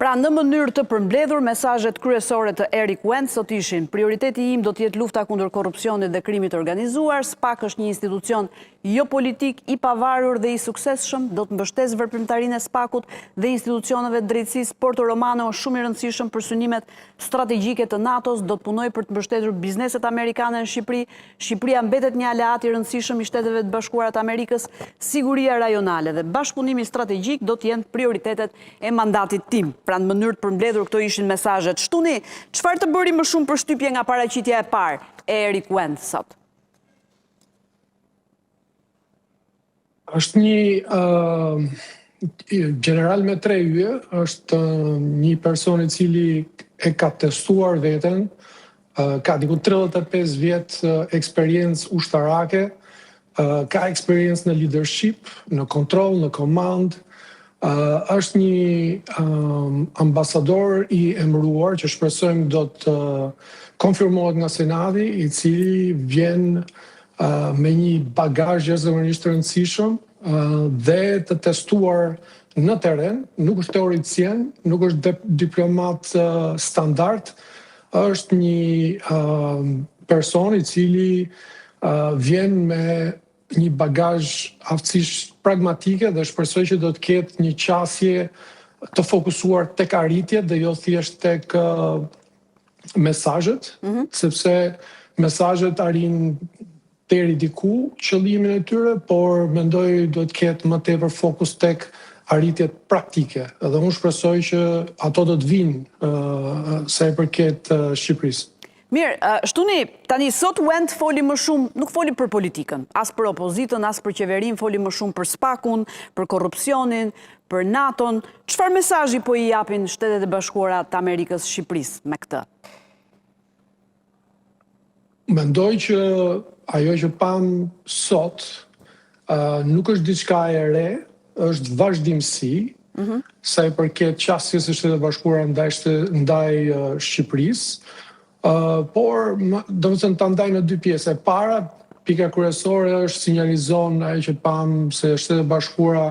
Pra në mënyrë të përmbledhur, mesazhet kryesore të Eric Wentz sot ishin: prioriteti im do të jetë lufta kundër korrupsionit dhe krimit të organizuar, SPAK është një institucion jo politik, i pavarur dhe i suksesshëm, do të mbështes veprimtarinë e SPAK-ut dhe institucioneve të drejtësisë. Porto Romano është shumë i rëndësishëm për synimet strategjike të NATO-s, do të punoj për të mbështetur bizneset amerikane në Shqipëri. Shqipëria mbetet një aleat i rëndësishëm i Shteteve të Bashkuara të Amerikës, siguria rajonale dhe bashkëpunimi strategjik do të jenë prioritetet e mandatit tim. Pra në mënyrë të përmbledhur, këto ishin mesazhet. Shtuni, çfarë të bëri më shumë përshtypje nga paraqitja e parë e Eric Wentz sot? Është një general me 3 yje, është një person i cili e ka testuar veten, ka diku 35 vjet eksperiencë ushtarake, ka eksperiencë në leadership, në kontroll, në komand. Është një ambasador i emëruar që shpresojmë do të konfirmohet nga Senati, i cili vjen me një bagazh jashtëzakonisht të rëndësishëm dhe të testuar në terren, nuk është teoricien, nuk është diplomat standard, është një person i cili vjen me një bagazh aftësish pragmatike dhe shpresoj që do të ketë një qasje të fokusuar tek arritjet dhe jo thjesht tek mesazhet, sepse mesazhet arrin deri diku qëllimin e tyre, por mendoj duhet të ketë më tepër fokus tek arritjet praktike. Dhe unë shpresoj që ato do të vinë sa i përket Shqipërisë. Mirë, Shtuni, tani sot Wentz foli më shumë, nuk foli për politikën, as për opozitën, as për qeverinë, foli më shumë për SPAK-un, për korrupsionin, për NATO-n. Çfarë mesazhi po i japin Shtetet e Bashkuara të Amerikës Shqipërisë me këtë? Mendoj që ajo që pam sot nuk është diçka e re, është vazhdimsi, sa i përket qasjes së Shtetit Bashkuara ndaj Shqipërisë. Por, do të thënë, ta ndaj në 2 pjesë. E para, pika kryesore është sinjalizon ajo që pam se Shtetet Bashkuara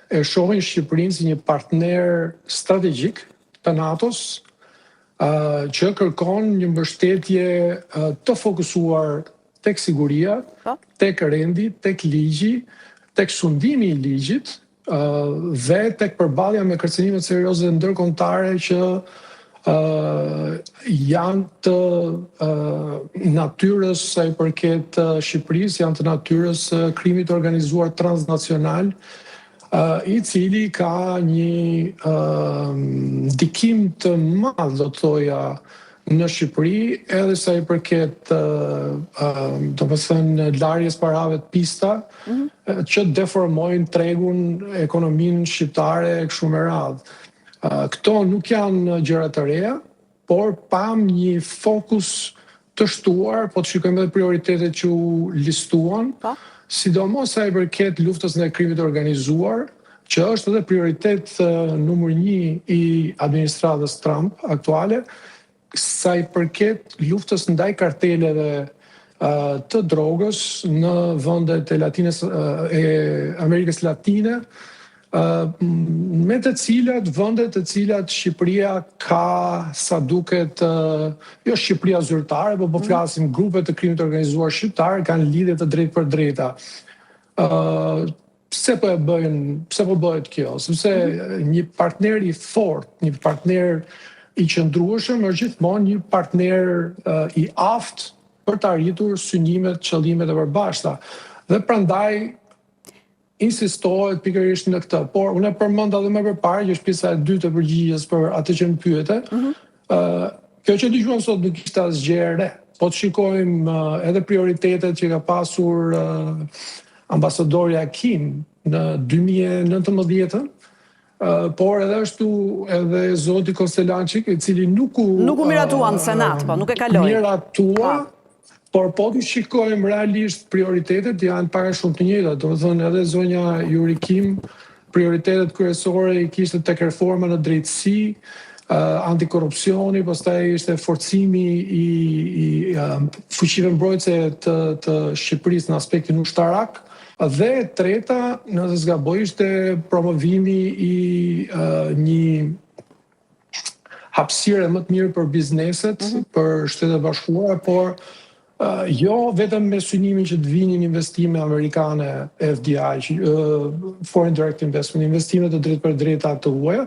e shohin Shqipërinë si një partner strategjik të NATO-s, që kërkon një mbështetje të fokusuar tek siguria, tek rendi, tek ligji, tek shundimi i ligjit dhe tek përballja me kërcënimet serioze ndërkombëtare që janë të natyrës sa i përket Shqipërisë, janë të natyrës krimit organizuar transnacional, i cili ka një ndikim të madh, do të thoja, në Shqipëri, edhe sa i përket domethënë larjes parave të pista, që deformojnë tregun, ekonominë shqiptare e kështu me radhë. Këto nuk janë gjëra të reja, por pam një fokus të shtuar, po të shikojmë edhe prioritetet që u listuan, sidomos sa i përket luftës ndaj krimit të organizuar, që është edhe prioritet numër 1 i administratës Trump aktuale, sa i përket luftës ndaj karteleve të drogës në vendet e Amerikës Latine, me të cilat vendet të cilat Shqipëria ka sa duket, jo Shqipëria zyrtare, po flasim grupe të krimit të organizuar shqiptare kanë lidhje të drejtë për drejta. Pse po bëhet kjo? Sepse një partner i fortë, një partner i qëndrueshëm është gjithmonë një partner i aftë për të arritur synimet, qëllimet e përbashkëta. Dhe prandaj insistohet pikërisht në këtë, por unë e përmenda edhe më përpara, që është pjesa e dytë e përgjigjes për atë që më pyete. Kjo që dëgjuam sot nuk ishte asgjë e re. Po të shikojmë edhe prioritetet që ka pasur ambasadori Akin në 2019, por edhe ashtu edhe zoti Kostelançik, i cili nuk u miratua në Senat, po nuk e kaloi. Miratua, por po të shikojmë realisht prioritetet janë para shumë të njëjta. Do të thënë edhe zonja Yuri Kim, prioritetet kryesore i kishte tek reforma në drejtësi, antikorrupsioni, pastaj ishte forcimi i fuqive mbrojtëse të Shqipërisë në aspektin ushtarak, dhe e treta, nëse s'gaboj, ishte promovimi i një hapësirë më të mirë për bizneset, për Shtetet e Bashkuara, por jo vetëm me synimin që të vinin investime amerikane, FDI, Foreign Direct Investment, investime të drejt për drejta të huaja,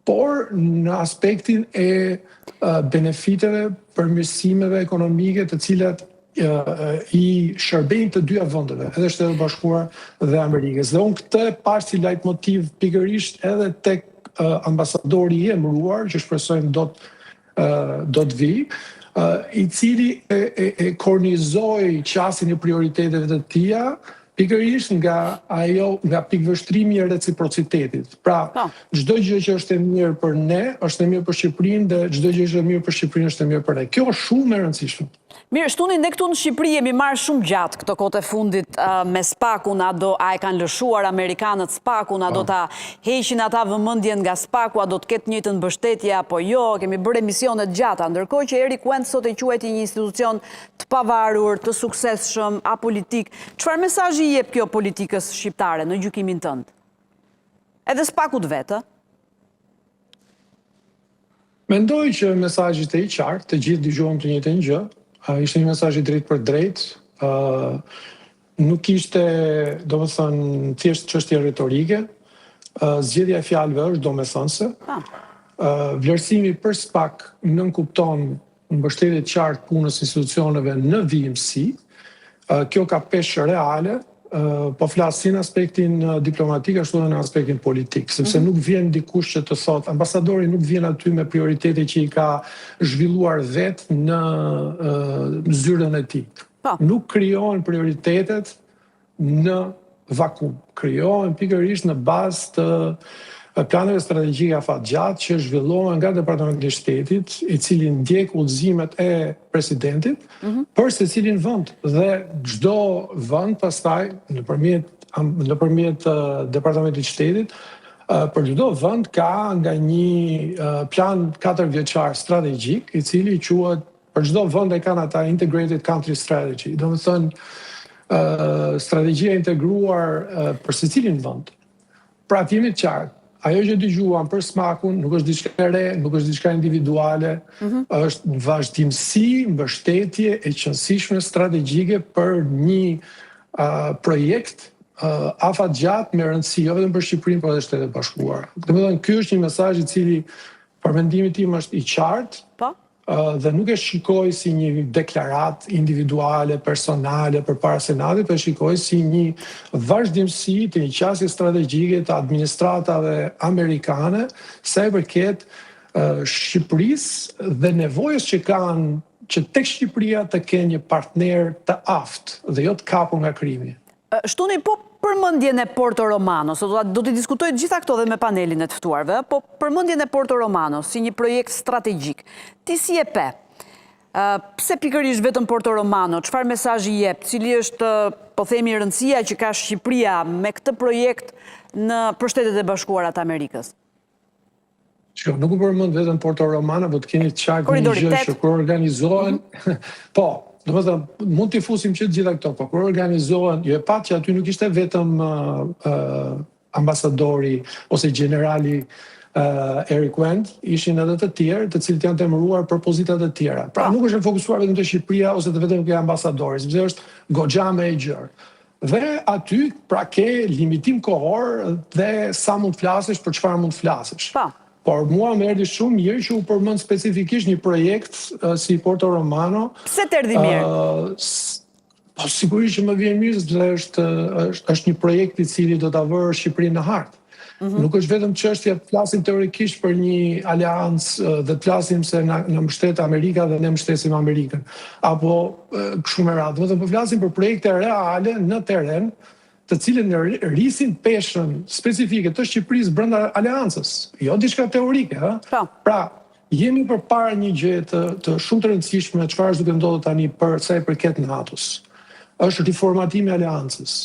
por në aspektin e benefiteve, përmirësimeve ekonomike të cilat i shërbejnë të dyja vendeve, edhe Shtetet e Bashkuara dhe Amerikës. Dhe unë këtë pash si leitmotiv pikërisht edhe tek ambasadori i emëruar, që shpresojmë do të vi, i cili e kornizoi qasjen e prioriteteve të tija, pikërisht nga pikëvështrimi i reciprocitetit. Pra, çdo gjë që është e mirë për ne, është e mirë për Shqipërinë dhe çdo gjë që është e mirë për Shqipërinë është e mirë për ne. Kjo është shumë e rëndësishme. Mirë, Shtuni, ne këtu në Shqipëri jemi marrë shumë gjatë këto kohë e fundit me SPAK-un, a e kanë lëshuar Amerikanët SPAK-un, a do ta heqin ata vëmendjen nga SPAK-u, a do të ketë njëjtën mbështetje apo jo, kemi bërë emisione të gjata, ndërkohë që Eric Wend sot e quajti një institucion të pavarur, të suksesshëm, apolitik. Çfarë mesazhi jep kjo politikës shqiptare në gjykimin tënd? Edhe SPAK-ut vetë? Mendoj që mesazhet e qartë, të gjithë dëgjojmë të njëjtën gjë. Ishte një mesazh i drejtë për drejtë, nuk ishte, domethënë, thjesht çështje retorike, zgjedhja e fjalëve është domethënëse. Vlerësimi për SPAK nënkupton mbështetje të qartë punës institucioneve në vijimsi. Kjo ka peshë reale, po flas si në aspektin diplomatik ashtu edhe në aspektin politik, sepse nuk vjen dikush që të thotë, ambasadori nuk vjen aty me prioritete që i ka zhvilluar vetë në zyrën e tij. Nuk krijohen prioritetet në vakum, krijohen pikërisht në bazë të planeve strategjike afatgjatë që zhvillohen nga Departamenti i Shtetit, i cili ndjek udhëzimet e presidentit për secilin vend. Dhe çdo vend pastaj nëpërmjet Departamentit të Shtetit, për çdo vend ka nga një plan 4 vjeçar strategjik, i cili quhet, për çdo vend e kanë ata Integrated Country Strategy. Domethënë strategjia integruar për secilin vend. Pra të jemi të qartë, ajo që dëgjuam për SPAK-un nuk është diçka e re, nuk është diçka individuale, është vazhdimsi, mbështetje e qëndrueshme strategjike për një projekt afatgjatë me rëndësi, jo vetëm për Shqipërinë, por edhe Shtetet e Bashkuara. Domethënë, ky është një mesazh i cili për mendimin tim është i qartë, dhe nuk e shikoj si një deklarat individuale, personale përpara Senatit, por e shikoj si një vazhdimsi të një qasje strategjike të administratave amerikane sa i përket Shqipërisë dhe nevojës që kanë që tek Shqipëria të kenë një partner të aftë dhe jo të kapur nga krimi. Shtuni, po përmendjen e Porto Romano, do të diskutoj gjitha këto dhe me panelin e të ftuarve, po përmendjen e Porto Romano si një projekt strategjik, ti si e pe? Pse pikërisht vetëm Porto Romano? Çfarë mesazhi jep? Cili është, po themi, rëndësia që ka Shqipëria me këtë projekt për Shtetet e Bashkuara të Amerikës? Nuk u përmend vetëm Porto Romano, po të keni të qartë një gjë që kur organizohen, po, domethënë, mund t'i fusim që të gjitha këto, po kur organizohen, jo e pat që aty nuk ishte vetëm ambasadori ose generali Eric Wend, ishin edhe të tjerë, të cilët janë temëruar për pozita të tjera. Pra nuk është fokusuar vetëm te Shqipëria ose vetëm te ambasadori, sepse është goxha më e gjerë. Dhe aty pra ke limitim kohor dhe sa mund flasësh për çfarë mund flasësh. Por mua më erdhi shumë mirë që u përmend specifikisht një projekt si Porto Romano. Pse të erdhi mirë? Po sigurisht që më vjen mirë sepse është një projekt i cili do ta vërë Shqipërinë në hartë. Nuk është vetëm çështja të flasim teorikisht për një aleancë dhe të flasim se na mbështet Amerika dhe ne mbështesim Amerikën. Apo kështu me radhë. Vetëm po flasim për projekte reale në terren, të cilën rrisin peshën specifike të Shqipërisë brenda aleancës, jo diçka teorike, ha? Pra, jemi përpara një gjë të shumë të rëndësishme, çfarë është duke ndodhur tani për sa i përket NATO-s. Është riformatimi i aleancës.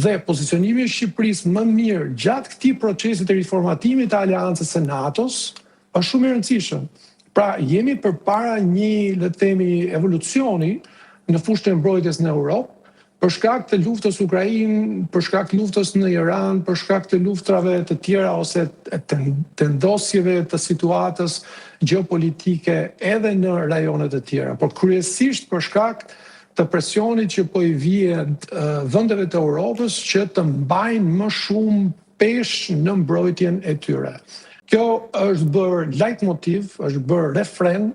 Dhe pozicionimi i Shqipërisë më mirë gjatë këtij procesi të riformatimit të aleancës së NATO-s është shumë i rëndësishëm. Pra, jemi përpara një, le të themi, evolucioni në fushën e mbrojtjes në Europë, për shkak të luftës Ukrainë, për shkak të luftës në Iran, për shkak të luftrave të tjera ose të ndosjeve të situatës gjeopolitike edhe në rajonet të tjera, por kryesisht për shkak të presionit që po i vijë vendeve të Europës që të mbajnë më shumë peshë në mbrojtjen e tyre. Kjo është bërë leitmotiv, është bërë refren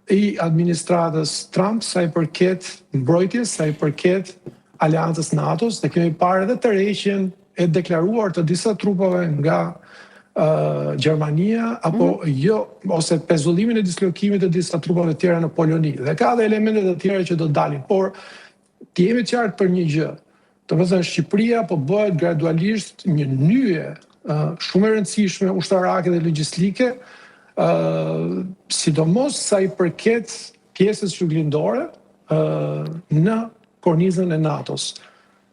i administratës Trump sa i përket mbrojtjes, sa i përket aleancës NATO-s, dhe kemi parë edhe tërheqjen e deklaruar të disa trupave nga Gjermania, apo jo, ose pezullimin e dislokimit të disa trupave tjera në Poloni. Dhe ka dhe elementet të tjera që do dalin, por të jemi qartë për një gjë. Të më thënë, Shqipëria po bëhet gradualisht një nyje shumë e rëndësishme ushtarake dhe logjistike, sidomos sa i përket pjesës shqyrglindore në kornizën e NATO-s.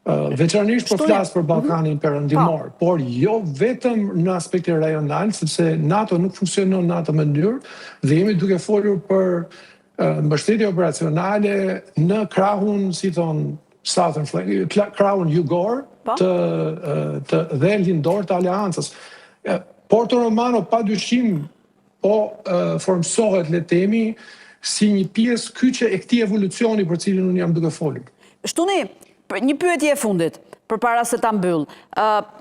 Veçanërisht po flas për Ballkanin Perëndimor, por jo vetëm në aspektin rajonal, sepse NATO nuk funksionon në atë mënyrë dhe jemi duke folur për mbështetje operacionale në krahun, si thon Southern Flank, krahun jugor dhe lindor të aleancës. Porto Romano padyshim po formsohet, le temi, si një pjesë kyçe e këtij evolucioni për cilin unë jam duke folur. Shtuni, një pyetje e fundit, përpara se ta mbyll.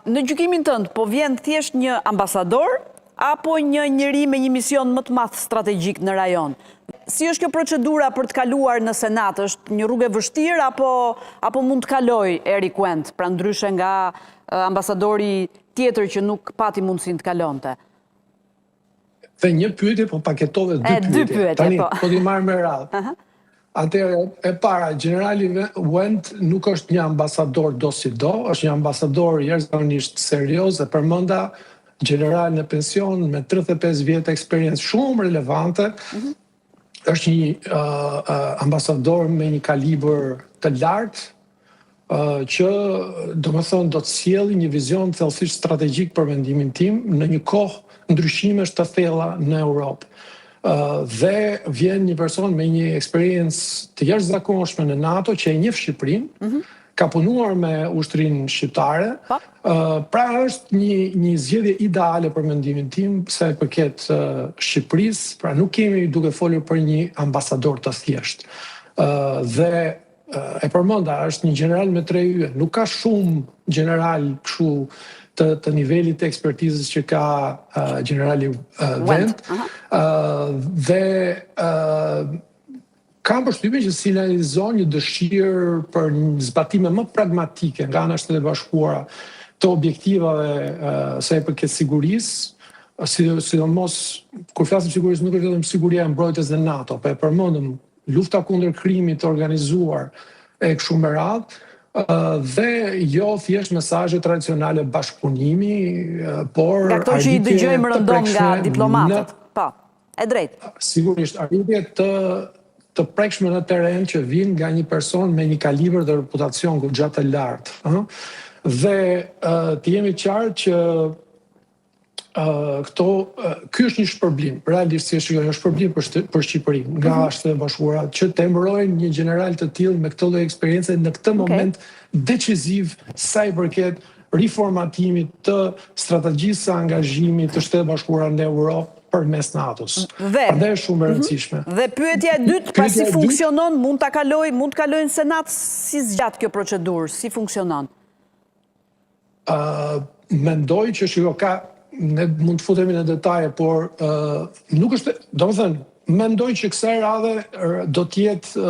Në gjykimin tënd, po vjen thjesht një ambasador apo një njeri me një mision më të madh strategjik në rajon? Si është kjo procedura për të kaluar në Senat? Është një rrugë e vështirë apo mund të kaloj Eric Wendt, pra ndryshe nga ambasadori tjetër që nuk pati mundësinë të kalonte? Dhe një pyetje, po paketove dy pyetje. Tani, po t'i marrë me radhë. Atëherë, e para, generali Wendt nuk është një ambasador do si do, është një ambasador jashtëzakonisht serioz dhe përmenda general në pension me 35 vjetë eksperiencë shumë relevante. Është një ambasador me një kalibër të lartë që do të sjellë një vizion thellësisht strategjik për mendimin tim në një kohë ndryshimesh të thella në Europë. Dhe vjen një person me një eksperiencë të jashtëzakonshme në NATO që e njeh Shqipërinë, ka punuar me ushtrinë shqiptare, pra është një zgjedhje ideale për mendimin tim sa i përket Shqipërisë, pra nuk kemi duke folur për një ambasador të thjeshtë. Dhe e përmenda, është një general me 3 yje, nuk ka shumë general kështu të nivelit të ekspertizës që ka generali Wendt, dhe kam përshtypjen që sinjalizon një dëshirë për një zbatime më pragmatike nga ana e Shtetit Bashkuara të objektivave sa i përket sigurisë, sidomos kur flasim sigurisë nuk është vetëm siguria e mbrojtjes dhe NATO, po e përmendëm lufta kundër krimit të organizuar e kështu me radhë, dhe jo thjesht mesazhe tradicionale bashkëpunimi, por nga këto që i dëgjojmë rëndom nga diplomatët. Po, e drejtë. Sigurisht, arritje të prekshme në terren që vijnë nga një person me një kalibër dhe reputacion goxha të lartë. Dhe të jemi qartë që ky është një shpërblim, realisht si është një shpërblim për Shqipërinë nga Shtetet Bashkuara që të emërojnë një general të tillë me këtë lloj eksperiencë në këtë moment deciziv sa i përket riformatimit të strategjisë së angazhimit të Shtetit Bashkuara në Europë përmes NATO-s. Prandaj është shumë e rëndësishme. Dhe pyetja e dytë, pasi funksionon, mund të kalojë në Senat, si zgjat kjo procedurë, si funksionon? Mendoj që ne mund të futemi në detaje, por nuk është, do më thënë, mendoj që kësaj radhe do t'jetë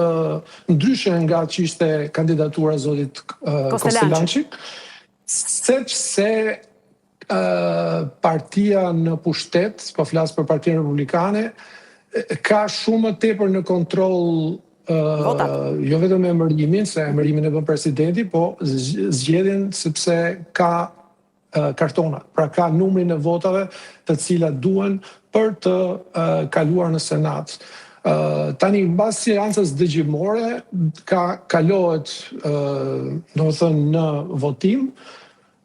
ndryshe nga që ishte kandidatura zotit Kostelançik, sepse partia në pushtet, po flas për Partinë Republikane, ka shumë më tepër në kontroll jo vetëm emërimin, se emërimin e bën presidenti, po zgjedhjen sepse ka kartona, pra ka numrin e votave të cilat duhen për të kaluar në Senat. Tani, mbas seancës dëgjimore, kalohet, domethënë, në votim,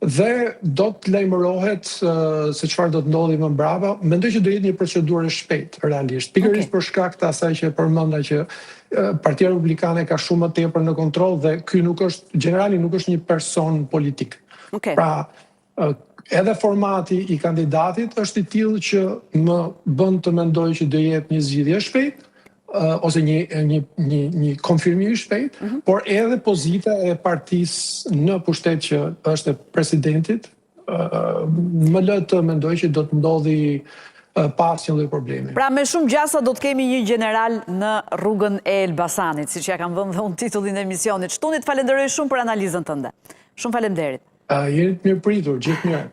dhe do të lajmërohet se çfarë do të ndodhi më mbrapa. Mendoj që do jetë një procedurë e shpejtë realisht. Pikërisht për shkak të asaj që përmenda që Partia Republikane ka shumë më tepër në kontroll dhe ky generali nuk është një person politik. Pra, edhe formati i kandidatit është i tillë që më bën të mendoj që do jetë një zgjidhje e shpejtë ose një konfirmim i shpejt, por edhe pozita e partisë në pushtet që është e presidentit, më lë të mendoj që do të ndodhi pas një lloj problemi. Pra me shumë gjasa do të kemi një general në rrugën e Elbasanit, siç ja kam vënë dhe unë titullin e emisionit. Shtunit, falenderoj shumë për analizën tënde. Shumë faleminderit. Jeni të mirëpritur, gjithë mirë.